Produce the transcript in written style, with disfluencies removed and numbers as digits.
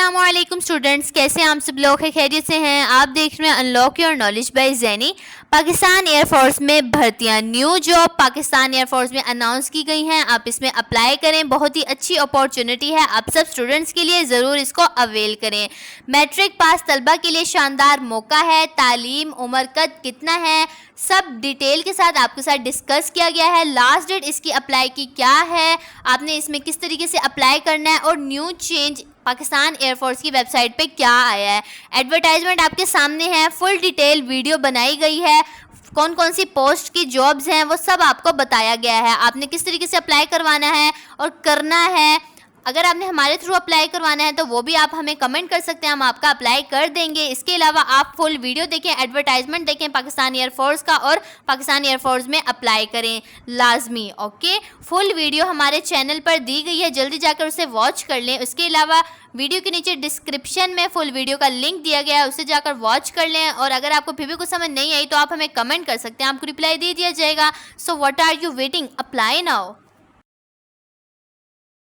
अस्सलामुअलैकुम स्टूडेंट्स, कैसे हैं आप सब लोग? खैरियत से हैं? आप देख रहे हैं unlock your knowledge by Zaini. Pakistan air force में भर्तियां, न्यू जॉब पाकिस्तान एयरफोर्स में अनाउंस की गई हैं। आप इसमें अप्लाई करें, बहुत ही अच्छी अपॉर्चुनिटी है आप सब स्टूडेंट्स के लिए, ज़रूर इसको अवेल करें। मैट्रिक पास तलबा के लिए शानदार मौका है। तालीम, उम्र कद कितना है, सब डिटेल के साथ आपके साथ डिस्कस किया गया है। लास्ट डेट इसकी अप्लाई की क्या है, आपने इसमें किस तरीके से अप्लाई करना है, और न्यू चेंज पाकिस्तान एयरफोर्स की वेबसाइट पे क्या आया है। एडवर्टाइजमेंट आपके सामने है, फुल डिटेल वीडियो बनाई गई है, कौन कौन सी पोस्ट की जॉब्स हैं वो सब आपको बताया गया है। आपने किस तरीके से अप्लाई करवाना है और करना है। अगर आपने हमारे थ्रू अप्लाई करवाना है तो वो भी आप हमें कमेंट कर सकते हैं, हम आपका अप्लाई कर देंगे। इसके अलावा आप फुल वीडियो देखें, एडवर्टाइजमेंट देखें पाकिस्तान एयरफोर्स का, और पाकिस्तान एयरफोर्स में अप्लाई करें लाजमी। ओके, फुल वीडियो हमारे चैनल पर दी गई है, जल्दी जाकर उसे वॉच कर लें। उसके अलावा वीडियो के नीचे डिस्क्रिप्शन में फुल वीडियो का लिंक दिया गया है, उसे जाकर वॉच कर लें। और अगर आपको फिर भी कुछ समझ नहीं आई तो आप हमें कमेंट कर सकते हैं, आपको रिप्लाई दे दिया जाएगा। So what are you waiting, apply now.